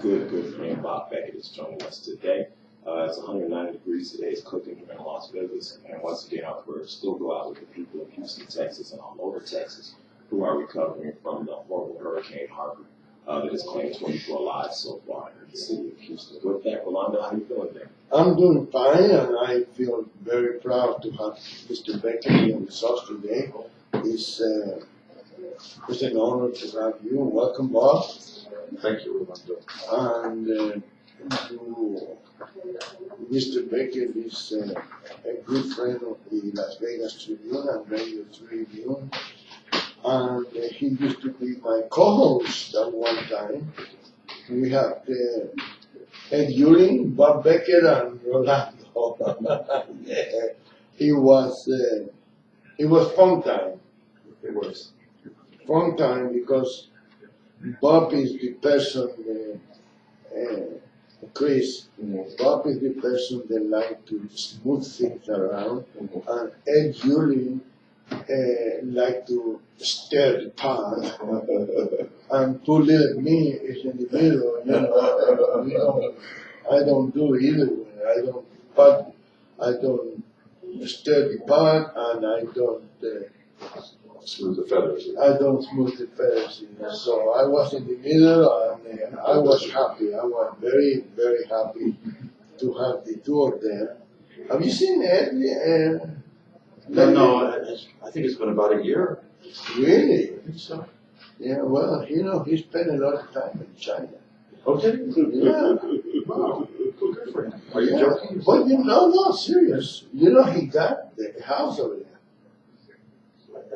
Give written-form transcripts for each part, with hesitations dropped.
good friend Bob Beckett is joining us today. It's 190 degrees today. It's cooking here in Las Vegas. And once again, our prayers still go out with the people of Houston, Texas, and all over Texas who are recovering from the horrible Hurricane Harvey that has claimed 24 lives so far in the city of Houston. With that, Rolando, how are you feeling there? I'm doing fine, and I feel very proud to have Mr. Beckett here with us today. It's an honor to have you. Welcome, Bob. Thank you, Rolando. And Mr. Beckett is a good friend of the Las Vegas Tribune and Radio Tribune. And he used to be my co-host at one time. We had Ed Ewing, Bob Beckett, and Rolando. It was fun time. It was. Fun time because Bob is the person, Chris, Bob is the person that like to smooth things around, and Ed Ewing like to stir the pot, and poor little me is in the middle, you know, I don't do either way. I don't stir the pot, and I don't smooth the feathers. I don't smooth the feathers. So I was in the middle, and I was happy. I was very, very happy to have the two of them. Have you seen Ed? No, I think it's been about a year. Really? I think so. Yeah, well, he spent a lot of time in China. Okay. Yeah. Wow. Good for him. Are you joking? But no, serious. He got the house over there. I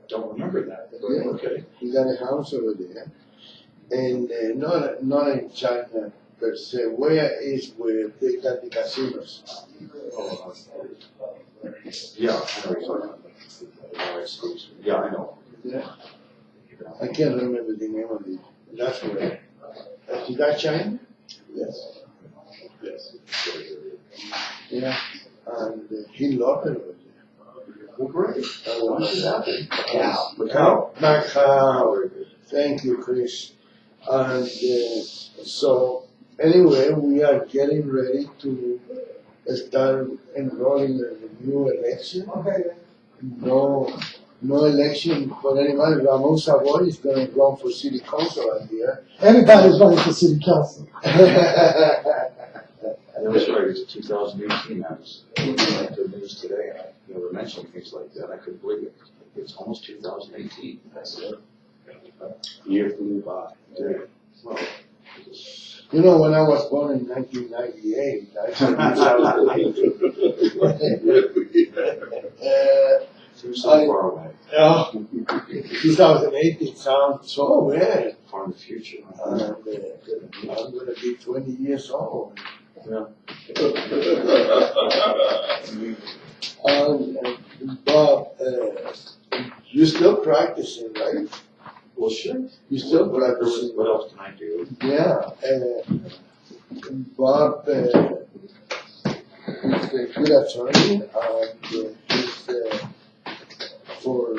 don't remember that. But Yeah. Okay. He got a house over there. And not in China per se. Where they got the casinos? Oh, yeah, I know what you're talking about. Yeah, I know. Yeah. I can't remember the name of it. That's where. Is that China? Yes. Yes. Yeah. And he loved it over there. Well, great. What is happening? Macau. Macau. Thank you, Chris. And so, anyway, we are getting ready to start enrolling in the new election. No election for anybody. Ramon Savoy is going to run for city council here. Everybody's running for city council. That was right. It's 2018. I was looking at the news today, and they were mentioning things like that. I couldn't believe it. It's almost 2018. That's it. Year flew by. Yeah. Well, When I was born in 1998, I seems so far away. 2008 sounds so weird. Far in the future. I'm going to be 20 years old. Yeah. Bob, you're still practicing, right? Well, sure. You're still What practicing. else can I do? Yeah. Bob is a good attorney, and he's for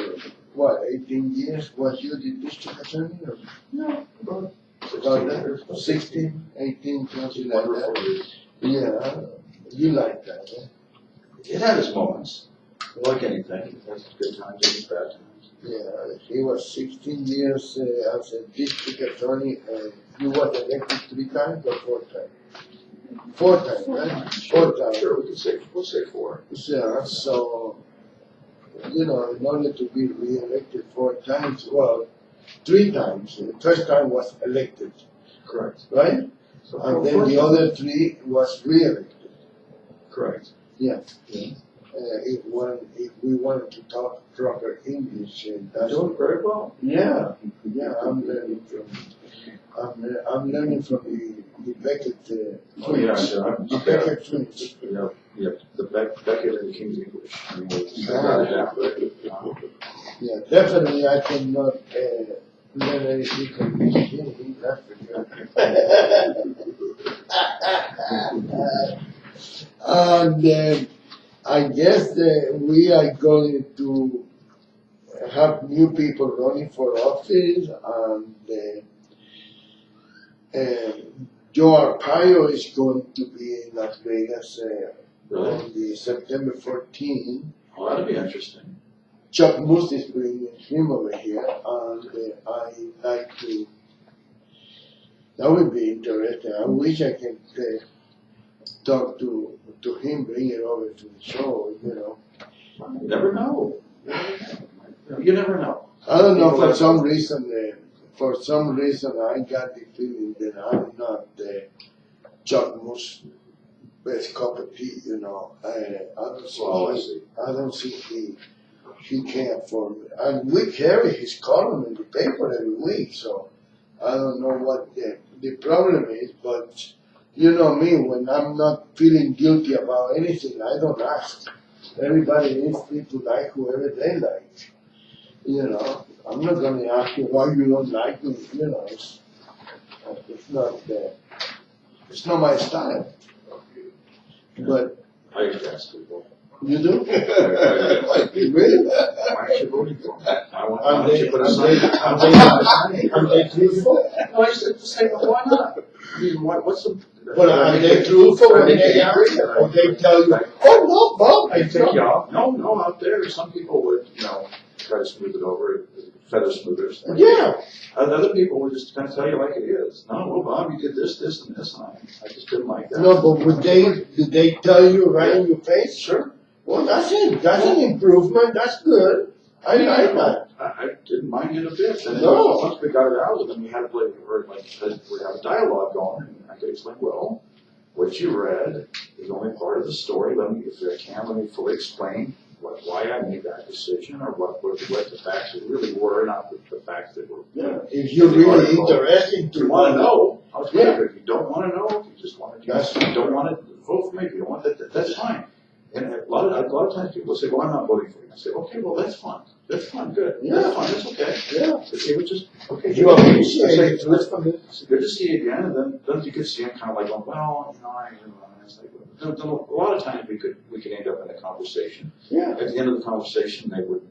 18 years? Was you the district attorney? Or? No, about 16, 18, something like wonderful. that. Yeah, you like that, huh? It had its moments. Like anything, it has good times and bad times. Yeah, he was 16 years as a district attorney, and he was elected 3 times or 4 times? 4 times, right? 4 times. Sure, we'll say 4. Yeah, so, in order to be re-elected 4 times, well, 3 times. The first time was elected, Correct. right? So And then the other 3 was re-elected. Correct. Yeah. Yeah. If we wanted to talk proper English, that's Doing very well. Yeah, I'm learning from the Beckett twins. The Beckett twins. Yeah, the Beckett and the King's English. I mean, Yeah, definitely I cannot learn anything from him, that's for sure. And I guess we are going to have new people running for office, and Joe Arpaio is going to be in Las Vegas Really? on the September 14th. Oh, that'd be interesting. Chuck Moose is bringing him over here, and I like to. That would be interesting. I wish I could talk to him, bring it over to the show. You know. You never know. You never know. I don't know, People for some reason, I got the feeling that I'm not Chuck Moose best cup of tea, you know. I don't see he can afford it. And we carry his column in the paper every week, so I don't know what the problem is, but you know me, when I'm not feeling guilty about anything, I don't ask. Everybody is free to like whoever they like. You know, I'm not going to ask you why you don't like me. You know, it's not my style. But I used to ask people. you do? Really? Really? Why aren't you voting for me? Why Are don't you put a sign? truthful? No, I said, say, well, why not? I mean, what's the? But are they truthful when they ask? Or they tell you, oh no, Bob, I I take you know. off. No, out there, some people would, try to smooth it over, feather smoothers. Yeah. And other people would just kind of tell you like it is. No, well, Bob, you did this, and this, and I just didn't like that. No, but did they tell you right in your face? Sure. Well, that's it. That's an improvement. That's good. I like that. I didn't mind it a bit. And then No. once we got it out of them, we had to play, or like, we have a dialogue going, and I could explain, well, what you read is only part of the story. Let me fully explain why I made that decision, or what the facts really were, not the facts that were. Yeah. If you're really interested If you want to know, I was Yeah. If you don't want to know, if you just want to, you don't want to vote for me, if you don't want that, that's fine. And a lot of times people say, well, I'm not voting for you. I say, okay, well, that's fine. That's fine, good. Yeah. That's fine, that's okay. Yeah. But they would just, okay. You appreciate it. It's good to see you again, and then you could see him kind of like going, well, it's like, a lot of times we could end up in a conversation. Yeah. At the end of the conversation, they would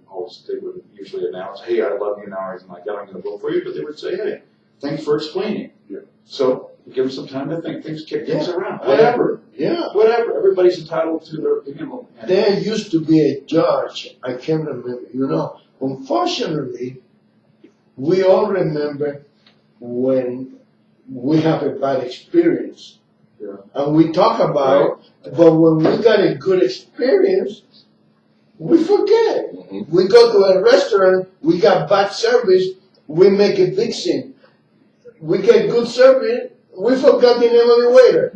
usually announce, hey, I love you now, or anything like that, I'm going to vote for you. But they would say, hey, thanks for explaining. Yeah. So give them some time to think, kick things around. Whatever. Yeah. Whatever. Everybody's entitled to their opinion. There used to be a judge, I can't remember, unfortunately, we all remember when we have a bad experience. Yeah. And we talk about it, but when we got a good experience, we forget. Mm-hmm. We go to a restaurant, we got bad service, we make a big scene. We get good service, we forgot the name of the waiter,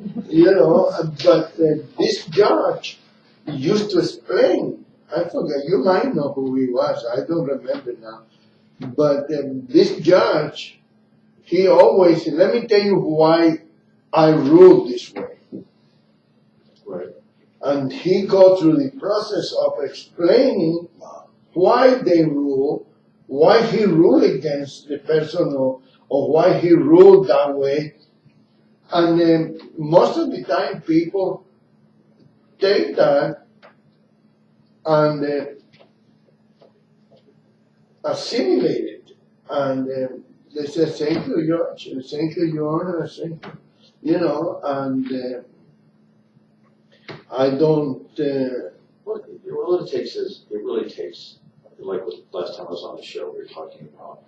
but this judge used to explain, I forgot, you might know who he was, I don't remember now, but this judge, he always said, let me tell you why I rule this way. Right. And he go through the process of explaining why they rule, why he ruled against the person, or why he ruled that way. And most of the time people take that and assimilate it. And they say, thank you, Judge, thank you, Your Honor, thank you. And I don't. What it really takes, like last time I was on the show, we were talking about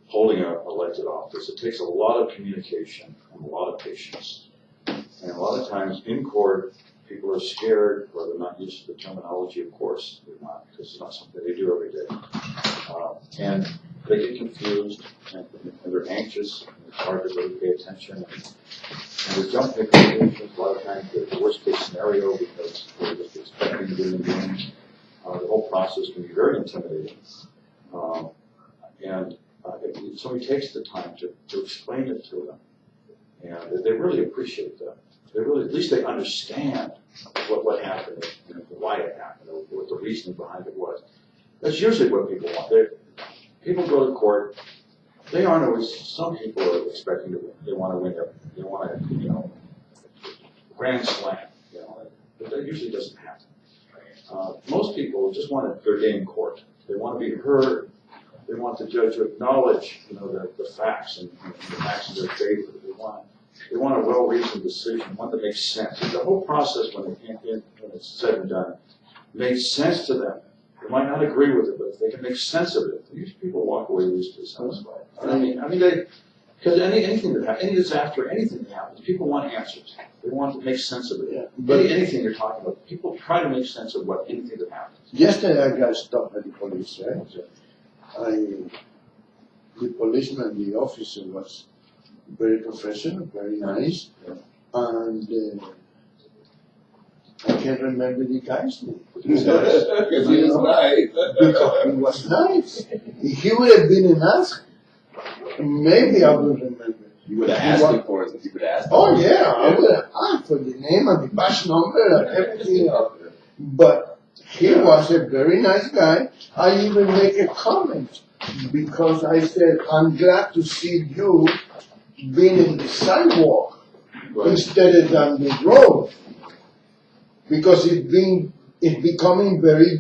holding an elected office. It takes a lot of communication and a lot of patience. And a lot of times in court, people are scared, or they're not used to the terminology, of course. They're not, because it's not something they do every day. And they get confused, and they're anxious, and it's hard to really pay attention. And we jump to conclusions a lot of times, the worst case scenario, because we're just expecting doom and gloom. The whole process can be very intimidating. If somebody takes the time to explain it to them, and they really appreciate that. They really, at least they understand what happened and why it happened, or what the reasoning behind it was. That's usually what people want. People go to court. They aren't always. Some people are expecting to win. They want to win. They want to, grand slam. But that usually doesn't happen. Most people just want their day in court. They want to be heard. They want the judge to acknowledge, the facts and the facts in their favor. They want They want a well-reasoned decision, one that makes sense. The whole process, when it's said and done, makes sense to them. They might not agree with it, but if they can make sense of it, these people walk away reasonably satisfied. Because anything that happens, any disaster, anything that happens, people want answers. They want to make sense of it. Yeah, but anything you're talking about, people try to make sense of anything that happens. yesterday I got stopped by the police, right? The policeman, the officer was very professional, very nice, and I can't remember the guy's name. Because he was nice. Because he was nice. If he would have been an ass, maybe I would remember. You would have asked him for it. You would have asked him. Oh yeah, I would have asked for the name and the batch number and everything else. But he was a very nice guy. I even make a comment because I said, I'm glad to see you being in the sidewalk instead of on the road. Because it's becoming very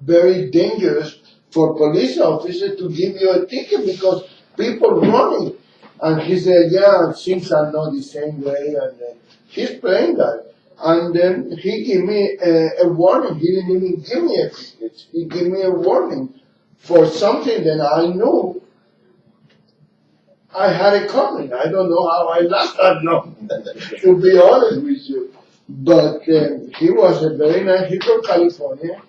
very dangerous for police officers to give you a ticket because people running. And he said, yeah, things are not the same way, and he's playing that. And then he gave me a warning. He didn't even give me a ticket. He gave me a warning for something that I knew I had it coming. I don't know how I last that long, to be honest with you. But he was a very nice, he's from California.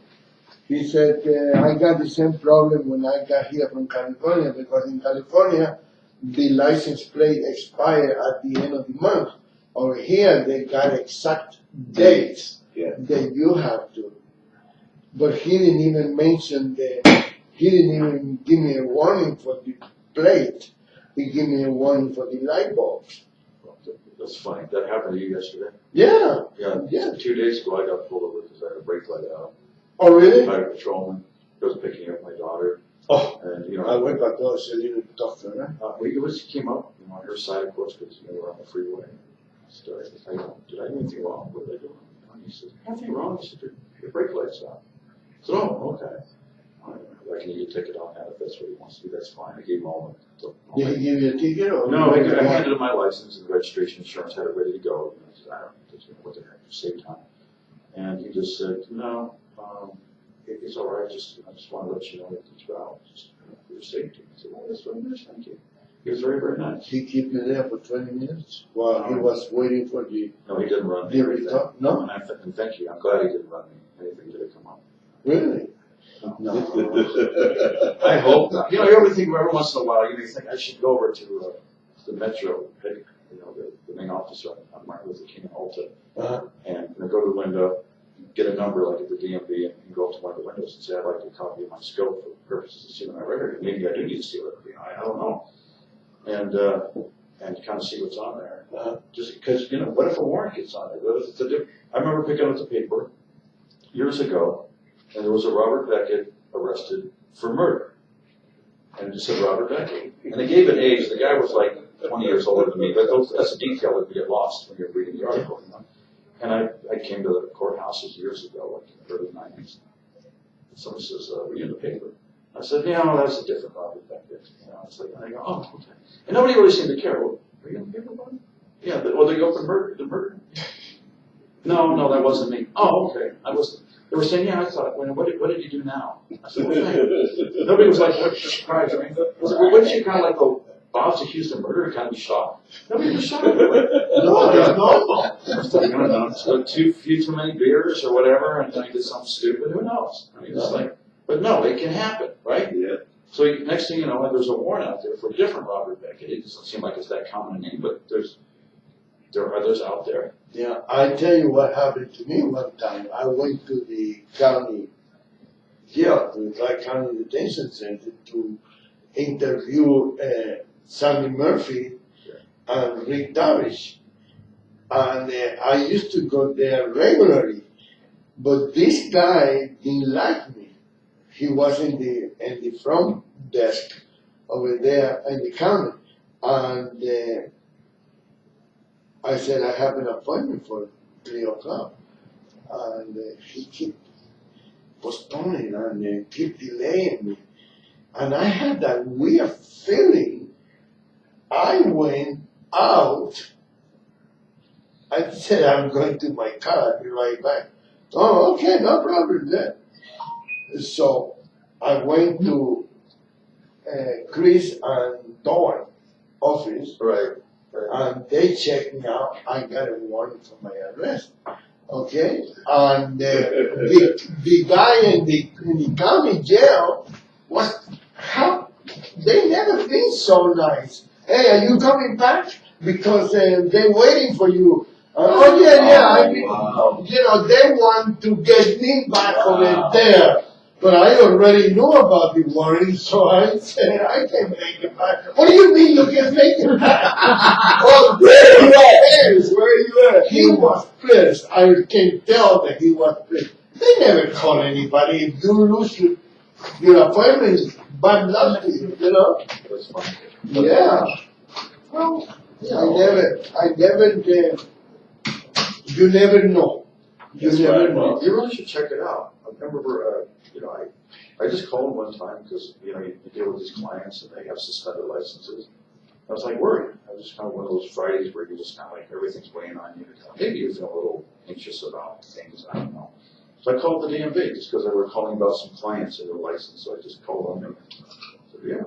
He said, I got the same problem when I got here from California, because in California, the license plate expire at the end of the month. Over here, they got exact dates that you have to. But he didn't even mention he didn't even give me a warning for the plate. He gave me a warning for the light bulbs. That's funny. That happened to you yesterday? Yeah. Yeah. 2 days ago, I got pulled over because I had a brake light out. Oh, really? By a patrolman. I was picking up my daughter. Oh. And, I went back there, so you didn't talk to her. He came up, on her side, of course, because we're on the freeway. So I did I do anything wrong? What did I do? And he said, nothing wrong. He said, your brake light's out. I said, oh, okay. I can give you a ticket on that if that's what he wants to do. That's fine. I gave him all the. Did he give you a ticket? Or no, I handed him my license and registration insurance, had it ready to go. And I said, I don't know what the heck, just save time. And he just said, no, it's all right. I just want to let you know that it's about just for your safety. I said, well, that's very nice. Thank you. He was very, very nice. He kept you there for 20 minutes while he was waiting for the. No, he didn't run me. No? And thank you. I'm glad he didn't run me. Anything did come up. Really? No. I hope not. You ever think every once in a while, you think I should go over to the Metro, the main office on Martin Luther King and Alta, and go to the window, get a number like at the DMV, and go up to one of the windows and say, I'd like a copy of my scope for purposes of sealing my record. Maybe I do need to seal it. I don't know. And kind of see what's on there. Just because, what if a warrant gets on there? What if it's I remember picking up the paper years ago, and there was a Robert Beckett arrested for murder. And it just said Robert Beckett. And they gave an age. The guy was like 20 years older than me. But that's a detail that we get lost when you're reading the article. And I came to the courthouses years ago, like in the early 90s. And someone says, were you in the paper? I said, no, that's a different Robert Beckett. It's like, and I go, oh, okay. And nobody really seemed to care. Well, were you in the paper about it? Yeah, well, they go for the murder. No, that wasn't me. Oh, okay. They were saying, yeah, I thought, what did you do now? I said, what nobody was like, what surprised me. I was like, well, wouldn't you kind of like go, Bob's accused of murder and kind of be shocked? Nobody was shocked. Like, no. So too many beers or whatever, and then I did something stupid. Who knows? I mean, it's like, but no, it can happen, right? Yeah. So next thing you know, there's a warrant out there for a different Robert Beckett. It doesn't seem like it's that common a name, but there are others out there. Yeah, I tell you what happened to me one time. I went to the county jail, to the Tri-County Detention Center, to interview Sandy Murphy and Rick Davish. And I used to go there regularly, but this guy didn't like me. He was in the front desk over there in the county, and I said I have an appointment for 3 o'clock, and he kept postponing and kept delaying me, and I had that weird feeling. I went out, I said, I'm going to my car, I'll be right back. Oh, okay, no problem then. So I went to Chris and Dawn office, Right. and they checked me out. I got a warrant for my arrest. Okay? And the guy in the county jail was, they never been so nice. Hey, are you coming back? Because they're waiting for you. Oh, yeah, I mean, they want to get me back over there. But I already knew about the warrant, so I said, I can make it back. What do you mean you can make it back? Oh, where you at? Where you at? He was pissed. I can tell that he was pissed. They never call anybody. If you lose your appointment, bad luck to you, That's fine. Yeah. Well, I never, you never know. You That's never right. know. You really should check it out. I remember, I just called one time because, you deal with these clients and they have suspended licenses. I was like worried. I was just kind of one of those Fridays where you just kind of like everything's weighing on you. Maybe you're feeling a little anxious about things. I don't know. So I called the DMV just because they were calling about some clients and their license. So I just called them and said, yeah,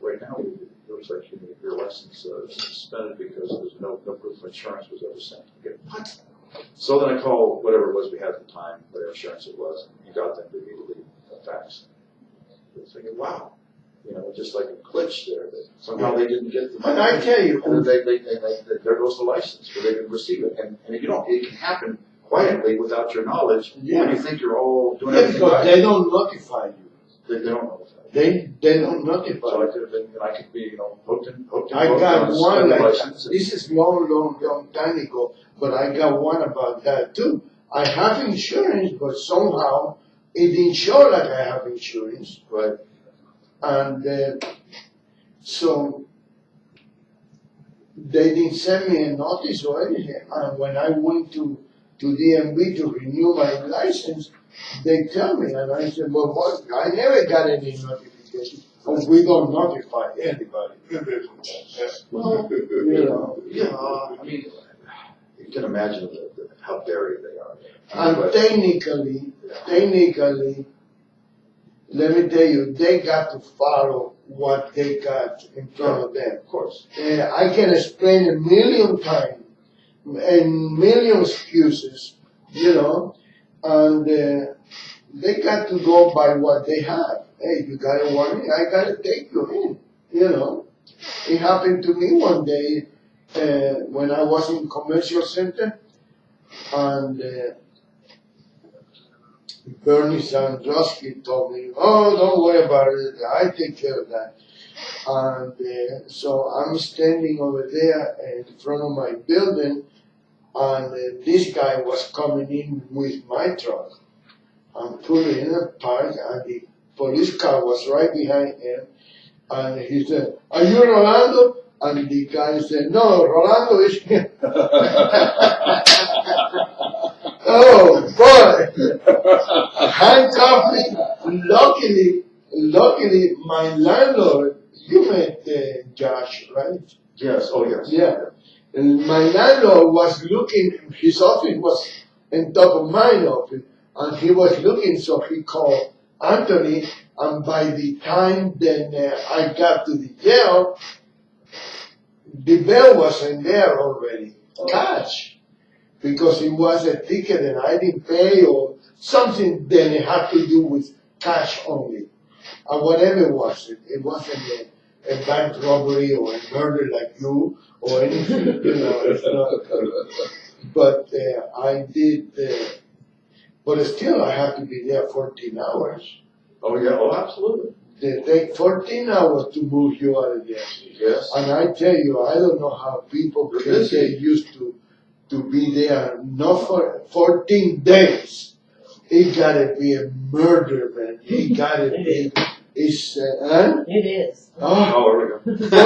right now it looks like your license is suspended because there's no proof of insurance was ever sent. Okay, what? So then I called whatever it was we had at the time, whatever insurance it was, and got them to immediately fax. I was thinking, wow, just like a glitch there that somehow they didn't get the money. And I tell you, And then there goes the license, or they didn't receive it. And it can happen quietly without your knowledge when you think you're all doing everything because right. they don't notify you. They don't know that. They don't notify So I you. could have been, I could be, hooked in. I got one like that. license. This is long time ago, but I got one about that too. I have insurance, but somehow it didn't show like I have insurance. Right. And so they didn't send me a notice or anything. And when I went to DMV to renew my license, they tell me, and I said, well, what? I never got any notification, because we don't notify anybody. Well, Yeah. I mean, you can imagine how buried they are. And technically, let me tell you, they got to follow what they got in front of them. Of course. I can explain a million times and million excuses, and they got to go by what they have. Hey, you got a warning, I got to take you in, It happened to me one day when I was in commercial center, and Bernie Sandrowski told me, oh, don't worry about it, I take care of that. And so I'm standing over there in front of my building, and this guy was coming in with my truck. I'm pulling in a park, and the police car was right behind him, and he said, are you Rolando? And the guy said, no, Rolando is here. Oh boy! Handcuffed me. Luckily, my landlord, you met Josh, right? Yes. Oh, yes. Yeah. And my landlord was looking, his office was on top of my office, and he was looking, so he called Anthony, and by the time then I got to the jail, the bill was in there already, cash, because it was a ticket and I didn't pay or something, then it had to do with cash only. And whatever it was, it wasn't a bank robbery or a murder like you or anything, it's not. But I did, but still I have to be there 14 hours. Oh, yeah. Oh, absolutely. They take 14 hours to move you out of there. Yes. And I tell you, I don't know how people They're can busy. get used to be there, not for 14 days. It gotta be a murder, man. It gotta be, it's, It is. oh, Oh, there we go.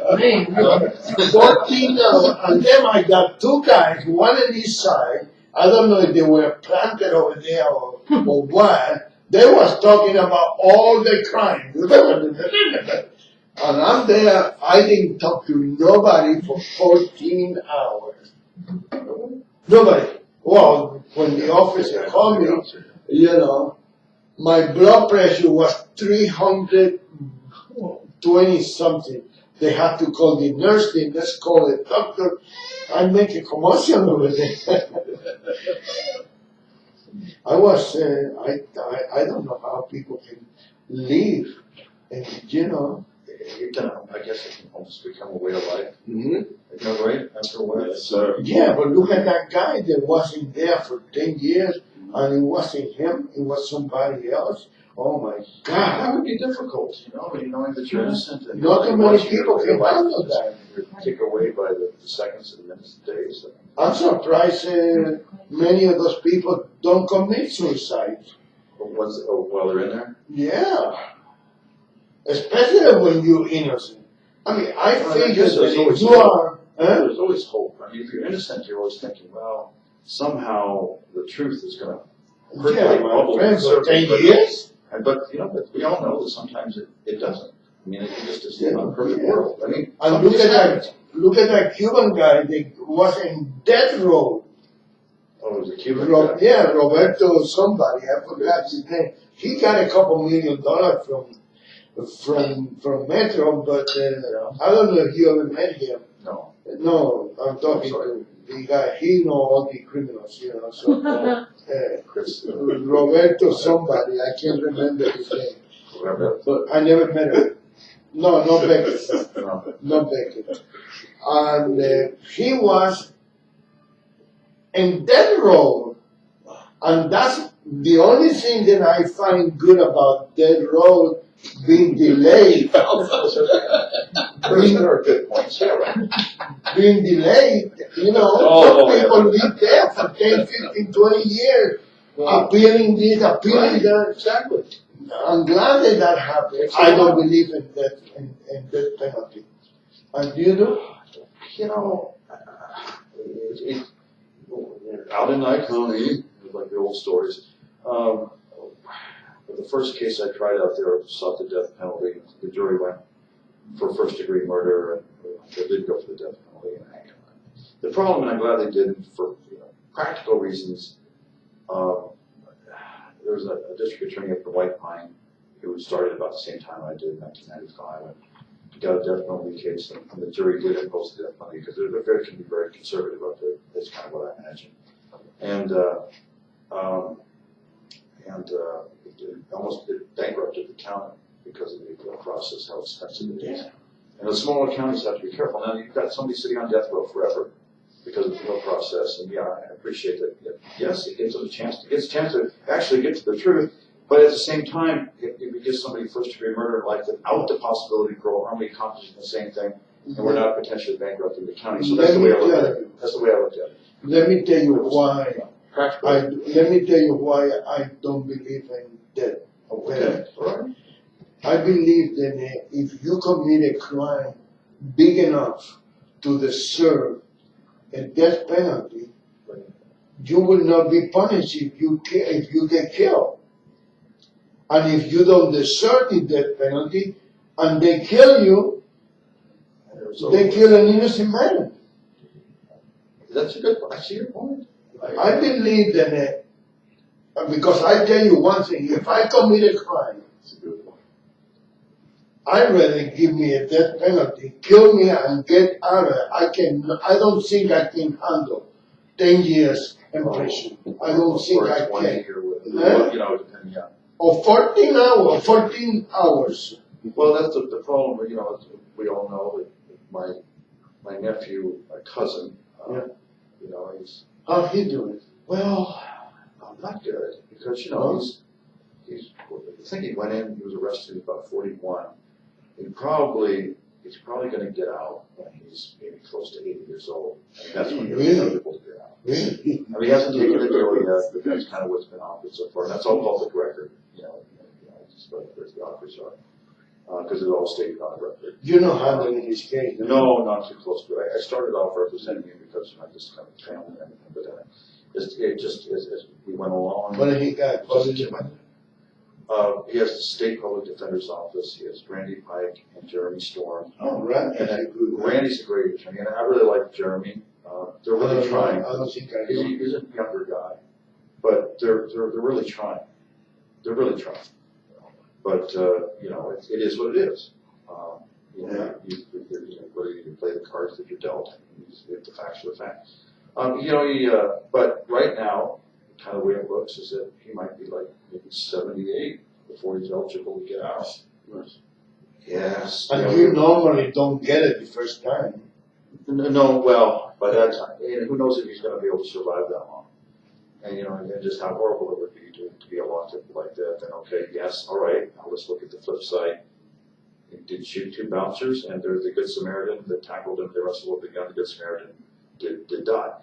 14 hours. Man, 14 hours. And then I got two guys, one on each side. I don't know if they were planted over there or what. They was talking about all the crime. And I'm there, I didn't talk to nobody for 14 hours. Nobody. Well, when the officer called me, you know, my blood pressure was 320 something. They had to call the nurse, the nurse called the doctor. I make a commotion over there. I was, I don't know how people can live, and you know. It can, I guess it can almost become a way of life. Mm-hmm. Isn't that right? After a while? Yes, sir. Yeah, but look at that guy that wasn't there for 10 years, and it wasn't him, it was somebody else. Oh my That God. would be difficult, you know, knowing that you're innocent. And Not too many once people your can life handle is that. taken away by the seconds and minutes and days. I'm surprised many of those people don't commit suicide. While they're in there? Yeah. Especially when you're innocent. I mean, I Well, I think guess that there's if always you hope. are, huh? There's always hope. I mean, if you're innocent, you're always thinking, well, somehow the truth is going to Yeah, my friend, for 10 years. But you know, but we all know that sometimes it doesn't. I mean, it just is not a perfect world. I mean, And look at that Cuban guy that was in death row. Oh, it was a Cuban. Yeah, Roberto somebody, I forgot his name. He got a couple $1 million from Metro, but I don't know if you ever met him. No. No, I'm talking to the guy. He know all the criminals, you know. So Chris. Roberto somebody, I can't remember his name. Remember? But I never met him. No, not Beckett. No. Not Beckett. And he was in death row. And that's the only thing that I find good about death row being delayed. There are good points. Yeah, right. Being delayed, you know, some people live there for 10, 15, 20 years, appealing this, appealing that. Exactly. I'm glad that happened. I don't believe in death penalty. And you do? You know, out in Nye County, like the old stories, the first case I tried out there sought the death penalty. The jury went for first-degree murder, and they did go for the death penalty. The problem, and I'm glad they did, for practical reasons. There was a district attorney up in White Pine who started about the same time I did in 1995. And he got a death penalty case, and the jury did impose the death penalty because they can be very conservative up there. That's kind of what I imagine. And it almost bankrupted the county because of the appeal process, how expensive it is. And the smaller counties have to be careful. Now you've got somebody sitting on death row forever because of the appeal process, and yeah, I appreciate that. Yes, it gives them a chance to actually get to the truth, but at the same time, if you give somebody first-degree murder in life without the possibility of parole, aren't we accomplishing the same thing? And we're not potentially bankrupting the county. So that's the way I looked at it. That's the way I looked at it. Let me tell you why. Let me tell you why I don't believe in death. Okay. All right. I believe that if you commit a crime big enough to deserve a death penalty, you will not be punished if you get killed. And if you don't deserve the death penalty and they kill you, they kill an innocent man. That's a good point. I see your point. I believe that, because I tell you one thing, if I commit a crime, I'd rather give me a death penalty, kill me and get out of it. I don't think I can handle 10 years in prison. I don't think I can. Depending on. Or 14 hours. Well, that's the problem. We all know that my nephew, my cousin, he's. How's he doing? Well, not good because he's. I think he went in. He was arrested at about 41. He's probably going to get out when he's maybe close to 80 years old. And that's when he'll be eligible to get out. Really? I mean, he hasn't taken the deal yet, but that's kind of what's been offered so far. And that's all public record. Just where the offers are, because it's all state on record. You're not handling his case. No, not too close to it. I started off representing him because I just kind of family and everything, but it just as we went along. What did he got? He has the State Public Defender's Office. He has Randy Pike and Jeremy Storm. Oh, right. And That's a good one. Randy's a great attorney, and I really like Jeremy. They're really trying. I don't think I know. He's a younger guy, but they're really trying. They're really trying. But you know, it is what it is. You know, whether you play the cards that you're dealt, the facts are the facts. You know, but right now, kind of the way it looks is that he might be like maybe 78 before he's eligible to get out. Yes. And you normally don't get it the first time. No, well, by that time, and who knows if he's going to be able to survive that long. And, you know, and just how horrible it would be to be locked up like that. Then, okay, yes, all right, now let's look at the flip side. He did shoot 2 bouncers, and there's the Good Samaritan that tackled him. The rest of the gun, the Good Samaritan did die.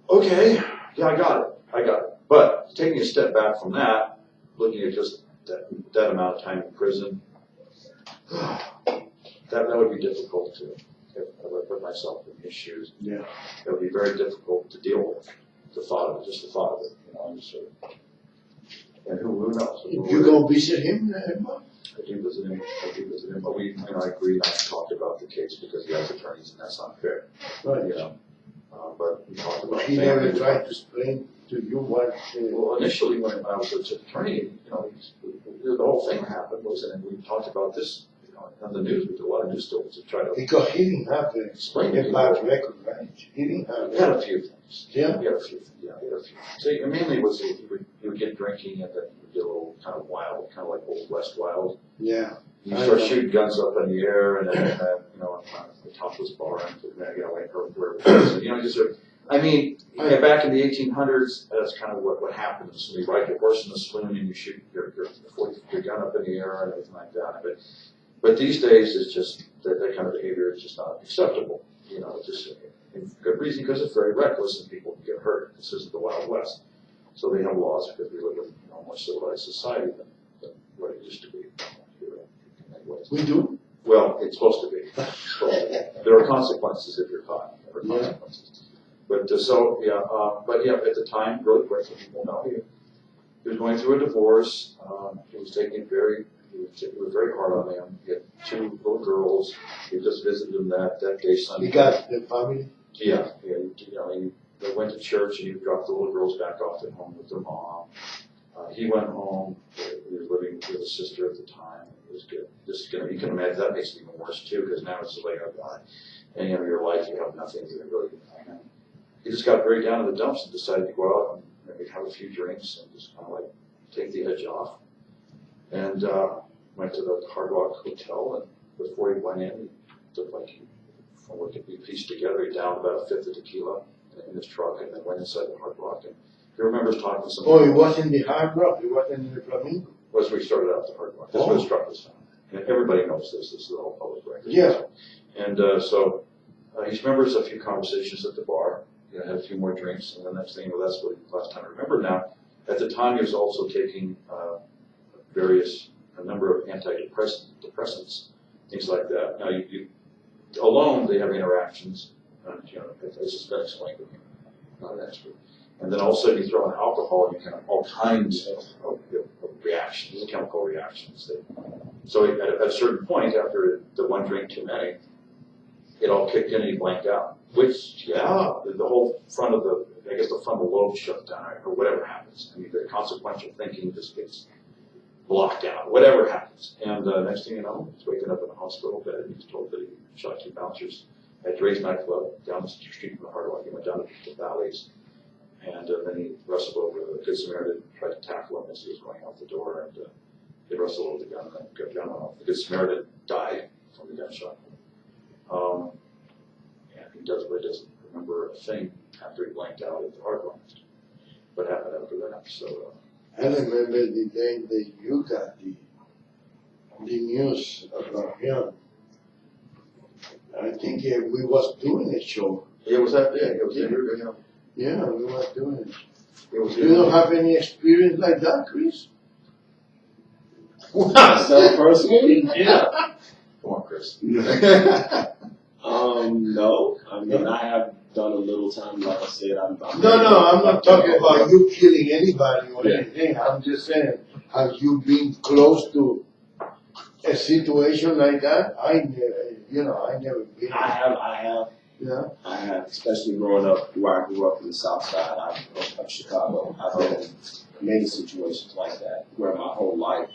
Okay, yeah, I got it. But taking a step back from that, looking at just that amount of time in prison, that would be difficult to, if I would put myself in his shoes. Yeah. It would be very difficult to deal with the thought of it, just the thought of it, you know, and sort of, and who knows? You go visit him? I do visit him, but we, you know, I agreed not to talk about the case because he has attorneys and that's not fair, Right. you know. But we talked about He never tried to explain to you what. Well, initially when I was an attorney, you know, the whole thing happened was, and we talked about this, you know, on the news. We did a lot of news stories to try to Because he didn't have the explain to a bad record, right? He didn't have He had a few things. Yeah. He had a few. So mainly was he would get drinking and then he would get a little kind of wild, kind of like Old West wild. Yeah. He started shooting guns up in the air and then, you know, the topless bar and, you know, like wherever it was. You know, just sort of, I mean, back in the 1800s, that's kind of what happened. So you ride your horse in the swoon and you shoot your gun up in the air and everything like that. But these days, it's just that kind of behavior is just not acceptable. You know, just in good reason because it's very reckless and people can get hurt. This isn't the Wild West, so they have laws because we live in a more civilized society than what it used to be. We do? Well, it's supposed to be. There are consequences if you're caught. There are consequences. But but at the time, really quick, so people know, he was going through a divorce. He was taking it was very hard on him. He had 2 little girls. He just visited them that day Sunday. He got the family? Yeah, you know, they went to church and he dropped the little girls back off at home with their mom. He went home. He was living with his sister at the time. It was good. You can imagine that makes it even worse too, because now it's like, oh God, and you know, your life, you have nothing to really. He just got very down to the dumps and decided to go out and maybe have a few drinks and just kind of like take the edge off. And went to the Hard Rock Hotel, and before he went in, he looked like from what we pieced together, he downed about 1/5 of tequila in his truck and then went inside the Hard Rock. And he remembers talking to somebody. Oh, it was in the Hard Rock, it wasn't in the Flamingo. Was where he started out the Hard Rock. That's where his truck was found. And everybody knows this. This is all public record. Yeah. And so he remembers a few conversations at the bar. You know, had a few more drinks, and the next thing, well, that's what last time I remember. Now, at the time, he was also taking a number of antidepressants, things like that. Now, you alone, they have interactions. You know, I suspect explain with him, not an expert. And then all of a sudden, you throw in alcohol, and you can have all kinds of reactions, chemical reactions. So at a certain point, after the one drink too many, it all kicked in and he blanked out. Which, the whole front of the frontal lobe shut down, or whatever happens. I mean, the consequential thinking just gets blocked out, whatever happens. And next thing you know, he's waking up in a hospital bed and he's told that he shot 2 bouncers at Dre's nightclub down the street from the Hard Rock. He went down to the valleys. And then he wrestled over the Good Samaritan, tried to tackle him as he was going out the door, and he wrestled over the gun, and then got gun off. The Good Samaritan died from the gunshot. And he doesn't remember a thing after he blanked out at the Hard Rock. What happened after that? So I remember the day that you got the news about him. I think we was doing a show. it was that day. It was you. Yeah, we was doing it. It was You don't have any experience like that, Chris? So personally, Yeah. Come on, Chris. no. I mean, I have done a little time, like I said. No, I'm not talking about you killing anybody or anything. I'm just saying, Have you been close to a situation like that? I never been. I have, especially growing up where I grew up in the South Side of Chicago. I've been in many situations like that where my whole life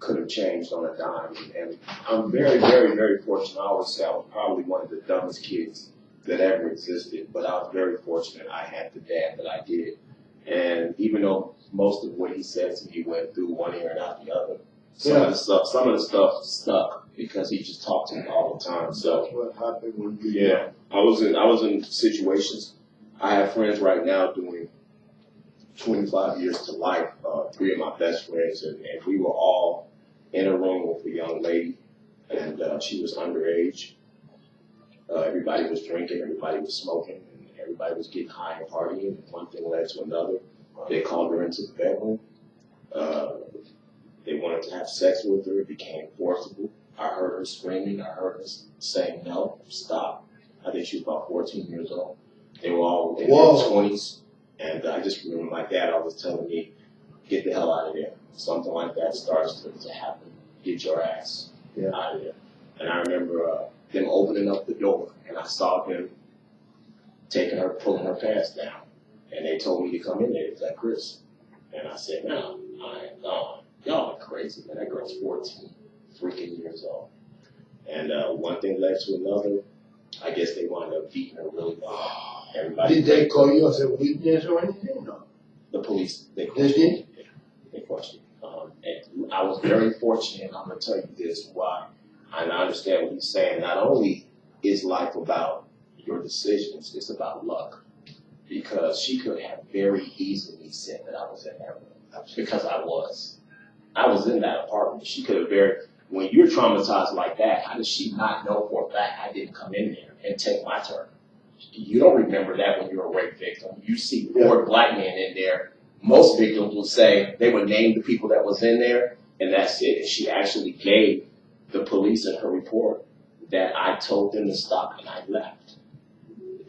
could have changed on a dime. And I'm very, very, very fortunate. I always say I was probably one of the dumbest kids that ever existed, but I was very fortunate I had the dad that I did. And even though most of what he said to me went through one ear and out the other, some of the stuff stuck because he just talked to me all the time. So What happened when you? yeah, I was in situations. I have friends right now doing 25 years to life. 3 of my best friends, and we were all in a room with a young lady, and she was underage. Everybody was drinking, everybody was smoking, and everybody was getting high and partying. And one thing led to another. They called her into the bedroom. They wanted to have sex with her. It became forcible. I heard her screaming. I heard her saying, "No, stop." I think she was about 14 years old. They were all in their 20s. And I just remember my dad always telling me, "Get the hell out of there." Something like that starts to happen. Get your ass out of there. And I remember them opening up the door, and I saw them pulling her pants down. And they told me to come in there. It was like, "Chris." And I said, "No, I ain't gone. Y'all are crazy, man. That girl's 14 freaking years old." And one thing led to another. I guess they wound up beating her really bad. Everybody. Did they call you as a witness or anything? No. The police, they They did? They questioned. And I was very fortunate, and I'm going to tell you this why. And I understand what he's saying. Not only is life about your decisions, it's about luck. Because she could have very easily said that I was in that room. Because I was. I was in that apartment. She could have when you're traumatized like that, how does she not know for a fact I didn't come in there and take my turn? You don't remember that when you're a rape victim. You see 4 black men in there. Most victims will say they would name the people that was in there, and that's it. And she actually gave the police in her report that I told them to stop and I left.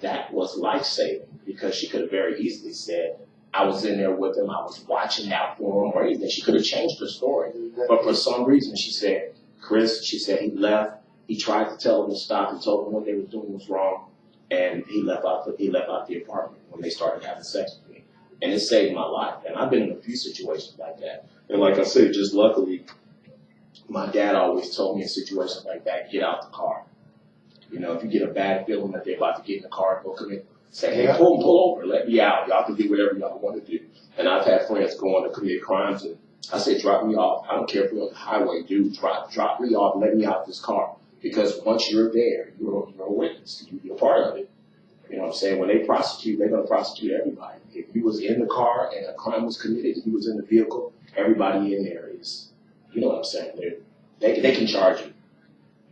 That was life-saving because she could have very easily said, I was in there with him, I was watching out for him or anything. She could have changed her story. But for some reason, she said, Chris, she said he left. He tried to tell them to stop. He told them what they were doing was wrong. And he left out the apartment when they started having sex with me. And it saved my life. And I've been in a few situations like that. And like I said, just luckily, my dad always told me in situations like that, get out the car. You know, if you get a bad feeling that they're about to get in the car and go commit, say, hey, pull over, let me out. Y'all can do whatever y'all want to do. And I've had friends go on to commit crimes, and I say, drop me off. I don't care if we're on the highway, dude. Drop me off, let me out this car. Because once you're there, you're a witness. You're part of it. You know what I'm saying? When they prosecute, they're going to prosecute everybody. If you was in the car and a crime was committed, if you was in the vehicle, everybody in there is, you know what I'm saying? They can charge you.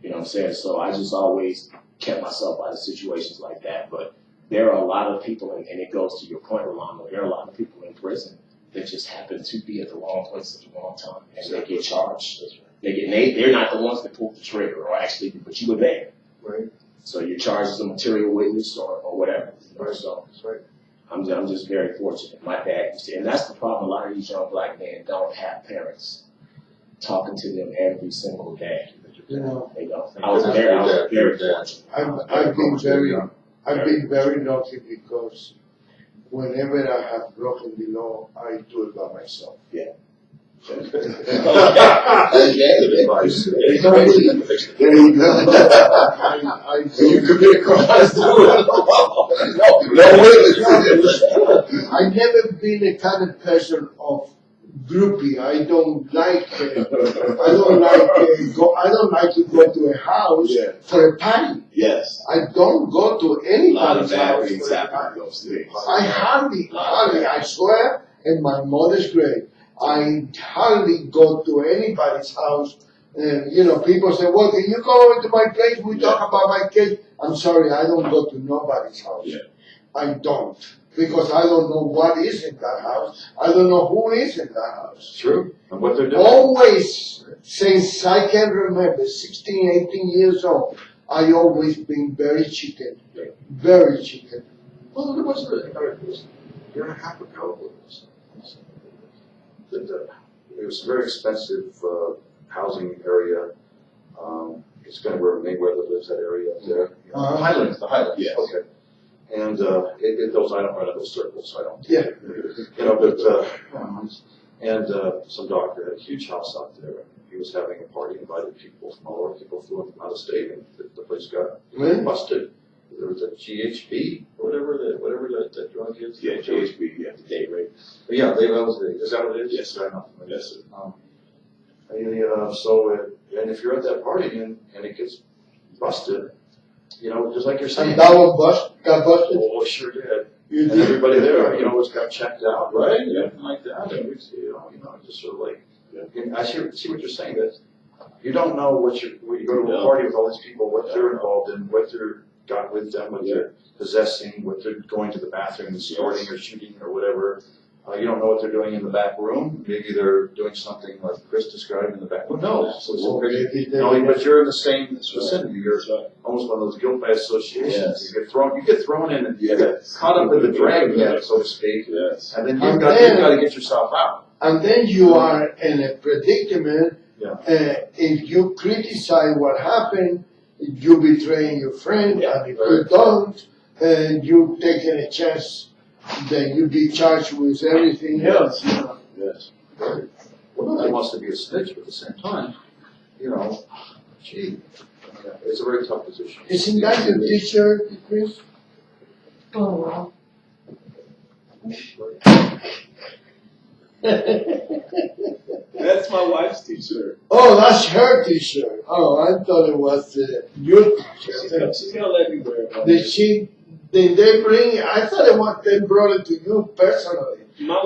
You know what I'm saying? So I just always kept myself out of situations like that. But there are a lot of people, and it goes to your point, Rolando, there are a lot of people in prison that just happen to be at the wrong place at the wrong time, and they get charged. They're not the ones that pulled the trigger, or actually, but you were there. Right. So you're charged as a material witness or whatever. Right. So That's right. I'm just very fortunate. My dad used to, and that's the problem. A lot of these young black men don't have parents talking to them every single day. You know, They don't. I was very fortunate. I've been very lucky because whenever I have broken the law, I do it by myself. Yeah. Good advice. There you go. I You commit crimes too. I've never been a kind of person of groupie. I don't like to go to a house for a party. Yes. I don't go to anybody's house for a party. I hardly, I swear, in my mother's grave, I hardly go to anybody's house. People say, well, can you go into my place? We talk about my case. I'm sorry, I don't go to nobody's house. Yeah. I don't. Because I don't know what is in that house. I don't know who is in that house. True. And what they're doing. Always, since I can remember, 16, 18 years old, I always been very chicken. Very chicken. Well, there wasn't a year and a half ago. it was a very expensive housing area. It's kind of where Mayweather lives, that area up there. You know, Highlands. the Highlands. Yes. Okay. And those I don't run in those circles, so I don't. Yeah. You know, but some doctor had a huge house out there. He was having a party, invited people from all over. People flew in from out of state, and the place got busted. There was a GHB, or whatever that drug is. Yeah, GHB, yeah, the day rate. Yeah, is that what it is? Yes, I'm not familiar. Yes, sir. And if you're at that party and it gets busted, you know, just like you're saying. And that one got busted? Oh, sure did. You And did? everybody there, you know, was got checked out, right? Yeah. Everything like that. And we, you know, just sort of like, and I see what you're saying, that you don't know when you go to a party with all these people, what they're involved in, what they're got with them, what they're possessing, what they're going to the bathroom and snorting or shooting or whatever. You don't know what they're doing in the back room. Maybe they're doing something like Chris described in the back. Who knows? So but you're in the same vicinity. You're almost one of those guilt by associations. Yes. You get thrown in and you get caught up in the dragnet, so to speak. Yes. And then you've got to get yourself out. And then you are in a predicament. Yeah. If you criticize what happened, you betraying your friend, Yeah. and if you don't, you taking a chance that you be charged with everything else. You know. Yes. Well, nobody wants to be a snitch, but at the same time, you know, gee, it's a very tough position. Isn't that your teacher, Chris? Oh, well. That's my wife's t-shirt. Oh, that's her t-shirt. Oh, I thought it was your t-shirt. She's gonna let me wear it. Did they bring it? I thought they brought it to you personally. My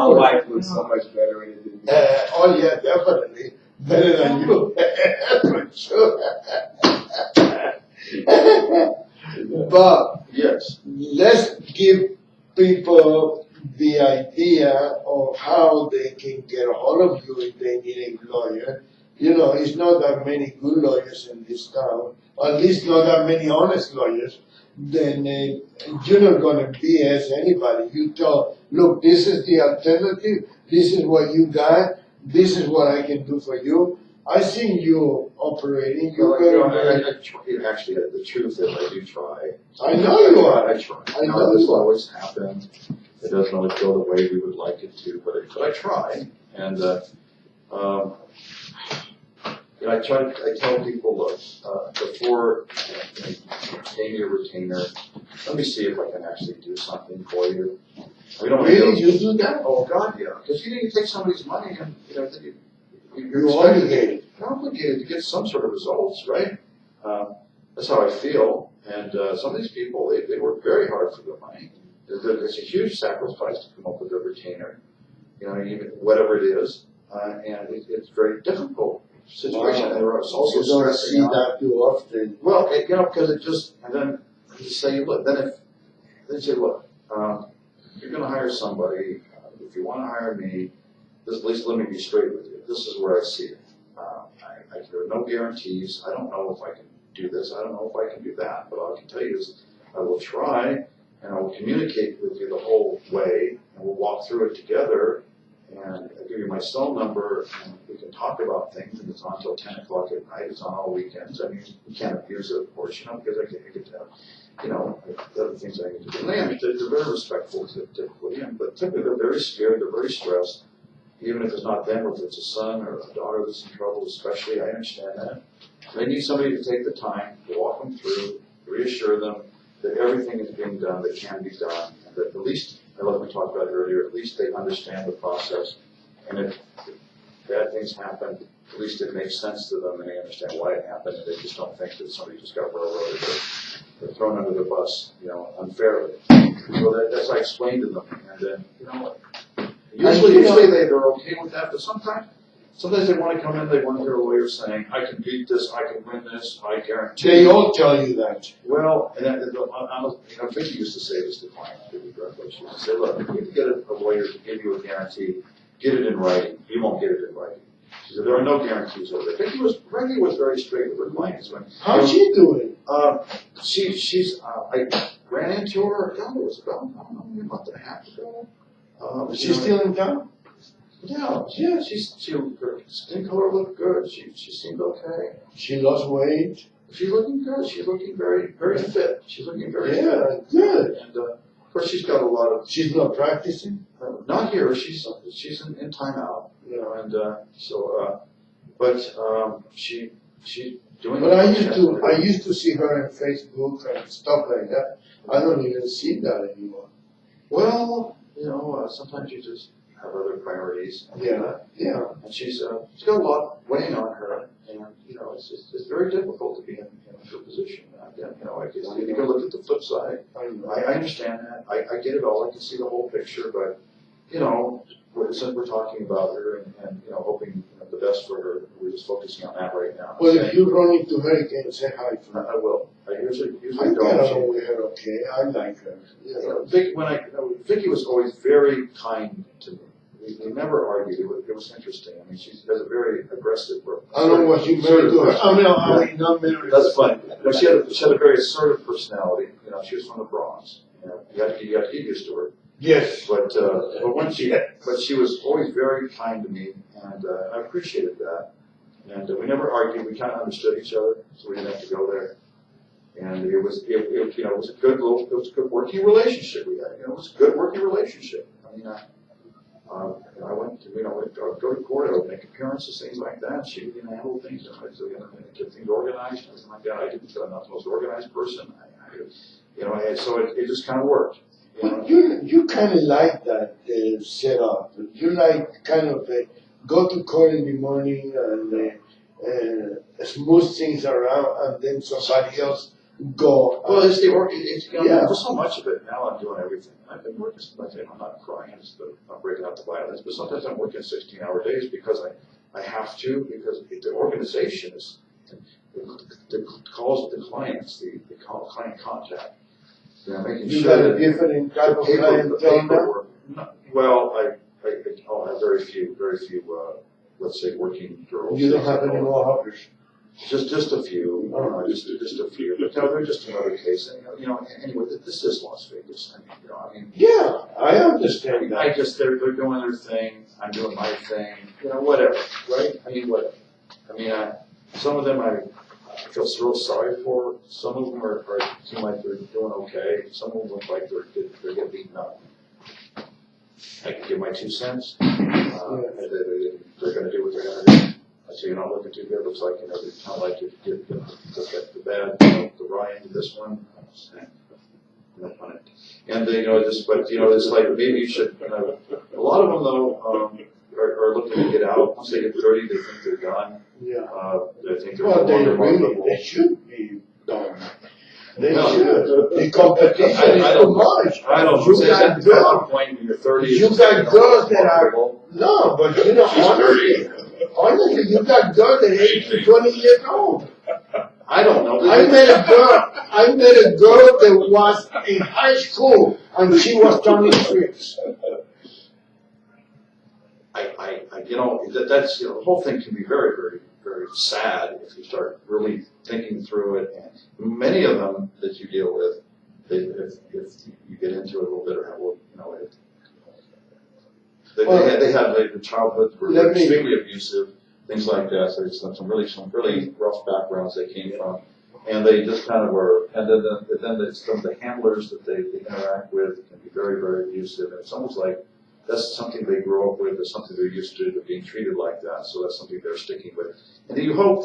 wife looks so much better in it than me. Oh yeah, definitely. Better than you. For sure. But Yes. let's give people the idea of how they can get a hold of you if they need a lawyer. You know, it's not that many good lawyers in this town, or at least not that many honest lawyers. Then you're not going to BS anybody. You tell, look, this is the alternative, this is what you got, this is what I can do for you. I've seen you operating. Actually, the truth is I do try. I know you are. I try. I know It doesn't you are. always happen. It doesn't always go the way we would like it to, but I try. And I tell people, look, before you pay me a retainer, let me see if I can actually do something for you. We don't Really, you do that? Oh God, yeah. Because you take somebody's money and you're obligated. You're obligated to get some sort of results, right? That's how I feel. And some of these people, they work very hard for their money. It's a huge sacrifice to come up with a retainer, you know, even whatever it is, and it's very difficult situation. And they're also You don't stressing see out. that too often. Well, you know, because it just, and then you say, look, then they say, look, you're going to hire somebody. If you want to hire me, at least let me be straight with you. This is where I see it. There are no guarantees. I don't know if I can do this. I don't know if I can do that. But all I can tell you is I will try, and I will communicate with you the whole way, and we'll walk through it together. And I'll give you my cell number, and we can talk about things. And it's on until 10 o'clock at night. It's on all weekends. I mean, you can't abuse it, of course, you know, because I get to have, you know, the other things I need to do. And they're very respectful typically, but typically they're very scared. They're very stressed. Even if it's not them, or if it's a son or a daughter that's in trouble, especially, I understand that. They need somebody to take the time to walk them through, reassure them that everything is being done that can be done, and that at least, like we talked about earlier, at least they understand the process. And if bad things happen, at least it makes sense to them and they understand why it happened, and they just don't think that somebody just got railroaded or thrown under the bus, you know, unfairly. So that's I explained to them, and then, you know what? Usually they're okay with that, but sometimes they want to come in, they want to hear a lawyer saying, I can beat this, I can win this, I guarantee. They all tell you that. Well, and I think he used to say this to clients, he used to say, look, if you get a lawyer to give you a guarantee, get it in writing. You won't get it in writing. She said, there are no guarantees over there. Reggie was very straight with her clients. How's she doing? I ran into her, God, it was about, I don't know, maybe a month and a half ago. She's still in town? Yeah, she her skin color looked good. She seemed okay. She lost weight. She's looking good. She's looking very, very fit. She's looking very fit. Yeah, good. And of course, she's got a lot of. She's not practicing. Not here. She's in timeout. You know, and she's doing. But I used to see her on Facebook and stuff like that. I don't even see that anymore. Well, you know, sometimes you just have other priorities. Yeah. And she's got a lot weighing on her, and you know, it's very difficult to be in her position. And, you know, I guess you can look at the flip side. I understand that. I get it all. I can see the whole picture, but you know, since we're talking about her and you know, hoping the best for her, we're just focusing on that right now. Well, if you run into her again, say hi to her. I will. I usually I don't. get along with her okay. I like her. You know, Vicky was always very kind to me. We never argued. It was interesting. I mean, she has a very aggressive. I don't know what you married to her. I mean, not married. That's fine. You know, she had a very assertive personality. You know, she was from the Bronx. You know, you had to get used to her. Yes. But she was always very kind to me, and I appreciated that. And we never argued. We kind of understood each other, so we didn't have to go there. And it was a good working relationship we had. You know, it was a good working relationship. I mean, I went to, I would go to court, I would make appearances, things like that. She would handle things, get things organized, everything like that. I'm not the most organized person. So it just kind of worked. But you kind of like that setup. You like kind of go to court in the morning and smooth things around, and then somebody else go. Well, there's so much of it now. I'm doing everything. I've been working. I'm not crying. I'm breaking out the violence. But sometimes I'm working 16-hour days because I have to, because the organization is the calls of the clients, the client contact. You know, making You sure got a that different type of the clientele now? paperwork. Well, I'll have very few, let's say, working girls. You don't have any more hoppers. Just a few, just a few. But no, they're just another case. And, you know, anyway, this is Las Vegas. Yeah, I understand that. They're doing their thing. I'm doing my thing. You know, whatever, right? I mean, whatever. I mean, some of them I feel real sorry for. Some of them seem like they're doing okay. Some of them look like they're getting beaten up. I can give my 2 cents. They're going to do what they're going to do. I say, you're not looking too good. Looks like, you know, it's not like you get the bad, the Ryan, this one. No pun. And they, you know, it's like maybe you should, a lot of them though, are looking to get out. Once they get 30, they think they're done. Yeah. They think they're they should be done. They should. The competition is too much. I don't know. You got girls. Point in your 30s. You got girls that are no, but you know, honestly, you got girls that are 18, 20 years old. I don't know. I met a girl that was in high school and she was turning tricks. That's the whole thing can be very, very, very sad if you start really thinking through it. And many of them that you deal with, if you get into it a little bit or have a little, they had their childhoods were extremely abusive, things like that. So there's some really rough backgrounds they came from, and they just kind of were. And then some of the handlers that they interact with can be very, very abusive. And it's almost like that's something they grew up with, or something they're used to being treated like that. So that's something they're sticking with. And then you hope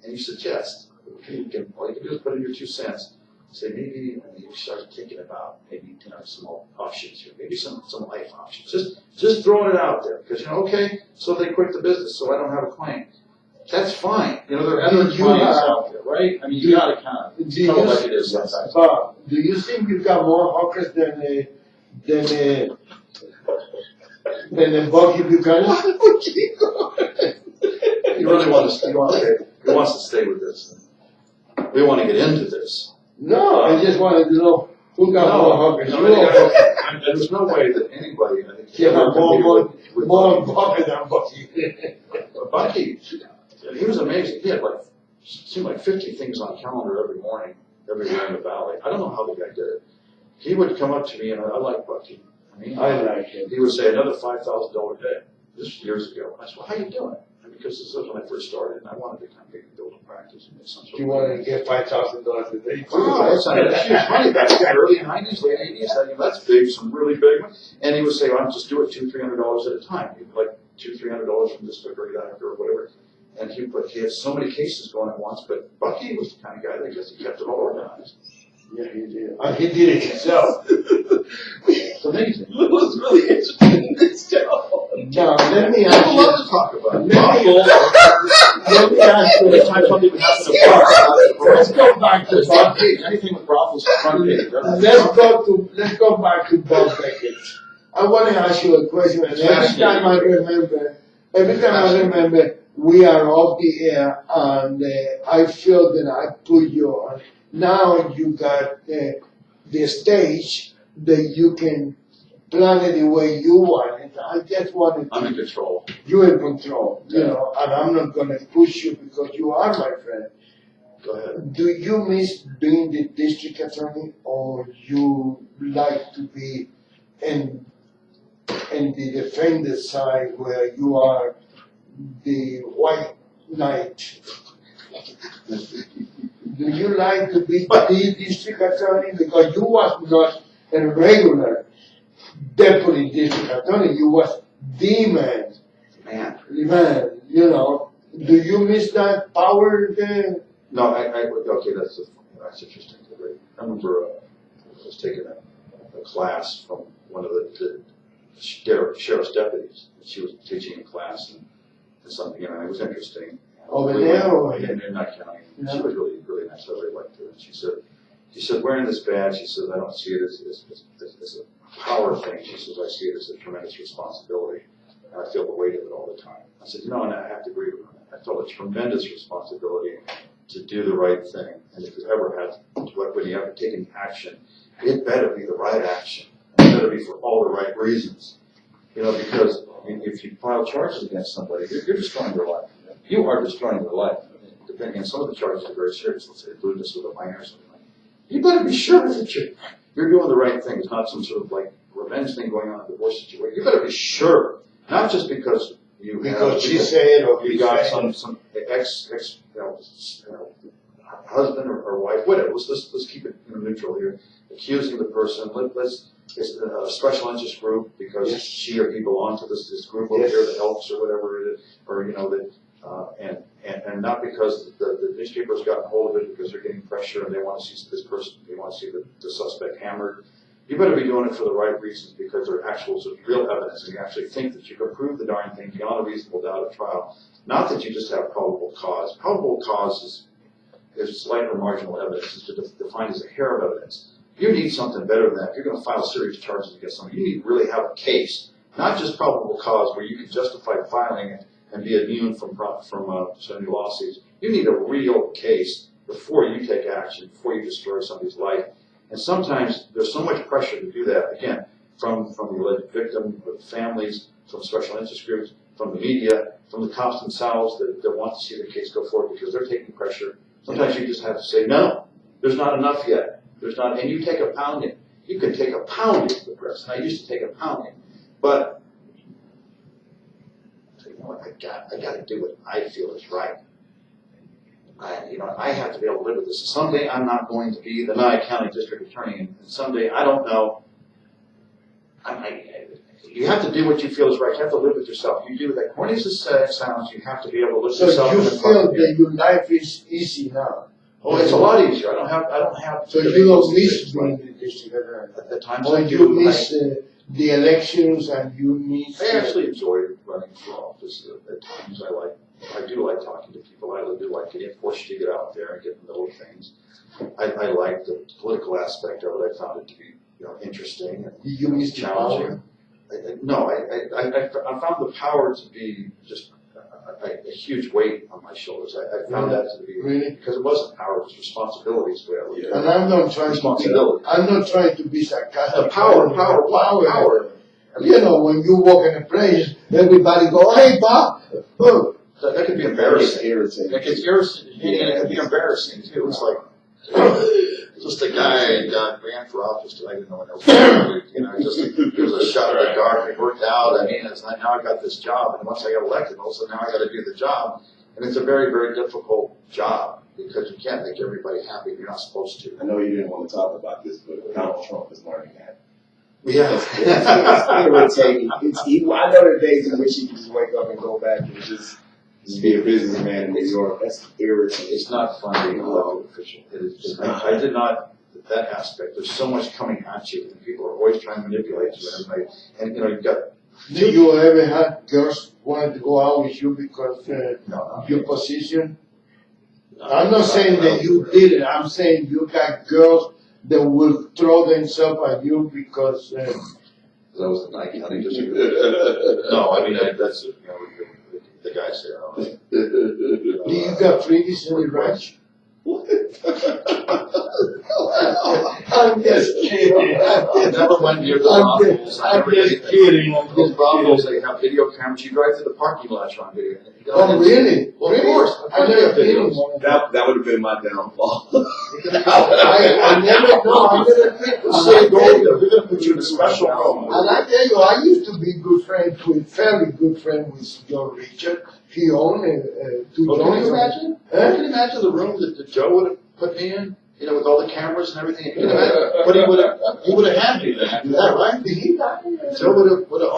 and you suggest, all you can do is put in your 2 cents. Say maybe you start thinking about maybe some options here, maybe some life options. Just throwing it out there because okay, so they quit the business, so I don't have a claim. That's fine. There are other clients out there, right? I mean, you gotta kind of tell them like it is sometimes. Bob, do you think you've got more hawkers than Bucky Buchanan? He really wants to stay with this. We want to get into this. No, I just wanted to know who got more hawkers. There's no way that anybody, I think, more Bucky than Bucky. Bucky, he was amazing. He had seemed like 50 things on calendar every morning, everywhere in the valley. I don't know how the guy did it. He would come up to me, and I like Bucky. I mean, I like it. he would say another $5,000 a day. This was years ago. I said, well, how you doing? And because this was when I first started, and I wanted to kind of build a practice and get some sort You want to get $5,000 a day? Wow, that's not a huge money back in the early 90s, late 80s. That's big, some really big ones. And he would say, well, just do it $200-300 at a time. He'd like $200-300 from this figure or whatever. And he had so many cases going at once, but Bucky was the kind of guy that just kept it all organized. Yeah, he did. And he did it himself. It's amazing. It was really interesting in this town. Now, let me I ask would you. love to talk about it. Let me ask you. Every time something would happen to Bucky, Let's go back to front page. Anything with brothels, front page. Let's go back to Bob Beckett. I want to ask you a question. And every time I remember, we are off the air, and I feel that I put you on. Now you got the stage that you can plan it the way you want it. I just wanted I'm in control. you're in control, you know, and I'm not going to push you because you are my friend. Go ahead. Do you miss being the district attorney, or you like to be in the defender side where you are the white knight? Do you like to be the district attorney? Because you was not a regular deputy district attorney, you was the man. Man. The man, you know. Do you miss that power there? No, okay, that's interesting. I remember I was taking a class from one of the sheriff's deputies. She was teaching a class and something, and it was interesting. Over there or in that county. Yeah. She was really, really nice. I really liked her. And she said, wearing this badge, she said, I don't see it as a power thing. She says, I see it as a tremendous responsibility. And I feel the weight of it all the time. I said, and I have to agree with her. I felt a tremendous responsibility to do the right thing. And if you ever had, when you ever taken action, it better be the right action. It better be for all the right reasons. Because if you file charges against somebody, you're destroying their life. You are destroying their life. Depending on some of the charges are very serious. Let's say lewdness with a minor or something like that. You better be sure that you're doing the right thing. It's not some sort of like revenge thing going on in a divorce situation. You better be sure, not just because she said or you got some ex husband or wife, whatever. Let's keep it neutral here. Accusing the person. It's a special interest group because she or he belong to this group over here, the Elks or whatever it is, or and not because the newspaper's gotten hold of it because they're getting pressure and they want to see this person, they want to see the suspect hammered. You better be doing it for the right reasons because there are actual real evidence and you actually think that you can prove the darn thing beyond a reasonable doubt at trial. Not that you just have probable cause. Probable cause is slight or marginal evidence. It's defined as a hair of evidence. You need something better than that. If you're going to file serious charges against someone, you need to really have a case, not just probable cause where you can justify filing it and be immune from any lawsuits. You need a real case before you take action, before you destroy somebody's life. And sometimes there's so much pressure to do that, again, from the alleged victim, the families, from special interest groups, from the media, from the cops themselves that want to see the case go forward because they're taking pressure. Sometimes you just have to say, no, there's not enough yet. There's not, and you take a pounding. You can take a pounding to the press, and I used to take a pounding. But you know what, I got to do what I feel is right. I have to be able to live with this. Someday I'm not going to be the Nye County District Attorney, and someday I don't know. You have to do what you feel is right. You have to live with yourself. You do that. Corny as it sounds, you have to be able to live with yourself. So you feel that your life is easy now? Oh, it's a lot easier. I don't have. So you don't miss being the district attorney? At the times Or I you do. miss the elections and you miss... I actually enjoy running for office. At times I do like talking to people. I do like getting forced to get out there and get in the middle of things. I like the political aspect of it. I found it to be interesting and you miss challenging. No, I found the power to be just a huge weight on my shoulders. I found that to be because it wasn't power; it was responsibility. Is the way I look at it. And I'm not trying to be sarcastic. Power. You know, when you walk in a place, everybody go, "Hey, Bob." Oh. That could be embarrassing. Irritating. It gets irritating, and it could be embarrassing too. It's like just a guy ran for office because I didn't know what else to do. You know, just it was a shot in the dark. It worked out. I mean, it's like now I got this job, and once I got elected, also now I got to do the job, and it's a very, very difficult job because you can't make everybody happy if you're not supposed to. I know you didn't want to talk about this, but Donald Trump is learning that. Yeah. It's irritating. I know the days in which he can just wake up and go back and just be a businessman in New York. That's irritating. It's not fun being an elected official. It is. I did not that aspect. There's so much coming at you, and people are always trying to manipulate you. And everybody, and you know, you've got. Do you ever have girls wanting to go out with you because No. your position? I'm not saying that you did it. I'm saying you got girls that will throw themselves at you because. That was the Nike hunting district. No, I mean that's you know the guys there. Do you got freebies in the ranch? I'm just kidding. Never went near the brothels. I'm just kidding. Those brothels, they have video cameras. You drive to the parking lot, you're on video. Oh, really? Well, of course. I never been in videos. one. That would have been my downfall. I never know. I never been. Say, We're going to put you in a special room. And I tell you, I used to be good friends with, very good friend with John Richard. He owned two Well, can joints. you imagine? Can you imagine the room that Joe would have put me in? You know, with all the cameras and everything. You can imagine what he would have had me then. Is that right? Did he die? Joe would have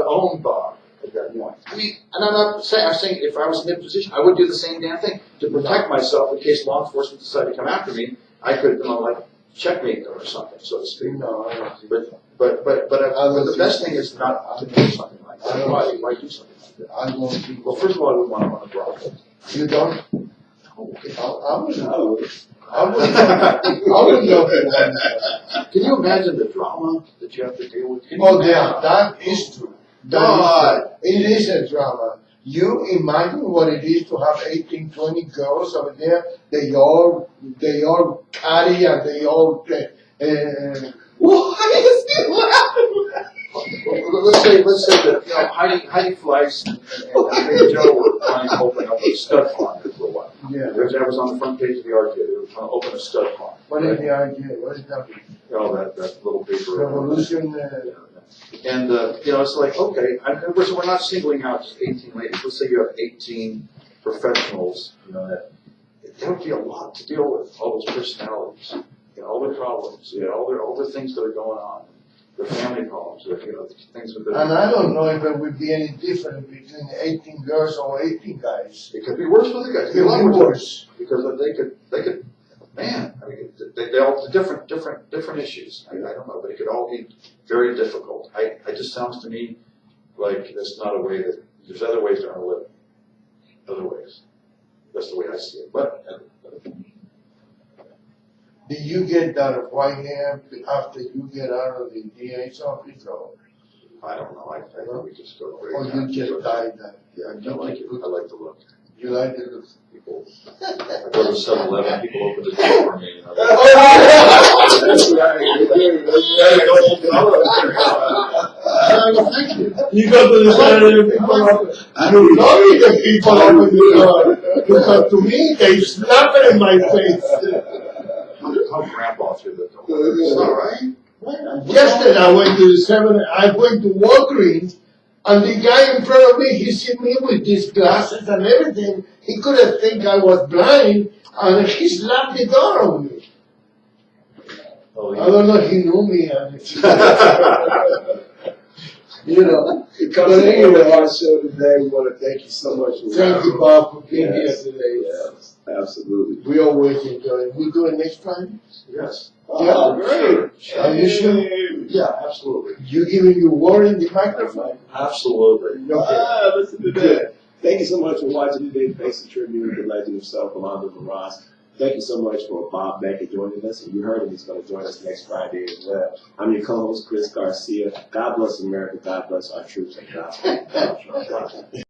owned Bob at that point. I mean, and I'm saying if I was in that position, I would do the same damn thing to protect myself in case law enforcement decided to come after me. I could, you know, like checkmate them or something, so to speak. No, I don't think. But the best thing is not to do something like that. Why do something like that? I don't think. Well, first of all, I would want to run a brothel. You don't? I would love to. Can you imagine the drama that you have to deal with? Can you Oh, imagine? yeah, that is true. That is true. It is a drama. You imagine what it is to have 18, 20 girls over there. They all carry and they all. What let's say that you know Heidi Fleiss and Big Joe were trying to open up a stud farm for a while. Yeah. That was on the front page of the RJ. They were trying to open a stud farm. What is the idea? What is that? Oh, that little paper. Revolution. And you know, it's like okay, we're not singling out just 18 ladies. Let's say you have 18 professionals. You know that would be a lot to deal with. All those personalities, you know, all the problems, you know, all the things that are going on. The family problems, you know, things with the. And I don't know if it would be any different between 18 girls or 18 guys. It could be worse for the guys. It could be worse. Because they could, man. I mean, they all different issues. I don't know, but it could all be very difficult. It just sounds to me like that's not a way that there's other ways to earn a living. Other ways. That's the way I see it. But. Do you get that white hair after you get out of the DA's office, or I don't know. I think we just go or you just dye that? Yeah, I like it. I like the look. You like it? People. I go to 7-Eleven. People open the door for me. You know, thank you. You go to the center and people open. You love it when people open the door because to me they slap it in my face. How grandpa through the door. It's all right. Yesterday I went to I went to Walgreens, and the guy in front of me, he seen me with these glasses and everything. He could have think I was blind, and he slapped the door on me. Oh, I don't know, he knew me. And you know. But anyway, our show today, we want to thank you so much. Thank you, Bob, for being here today. Yes, absolutely. We always enjoy it. We do it next Friday? Yes. Yeah, great. Are you sure? Yeah, absolutely. You giving your word in the microphone? Absolutely. Okay. Listen to that. Thank you so much for watching today's Face the Tribune, the legend himself, Alonzo Barras. Thank you so much for Bob Beckett joining us, and you heard him. He's going to join us next Friday as well. I'm your co-host, Chris Garcia. God bless America. God bless our troops, and God bless.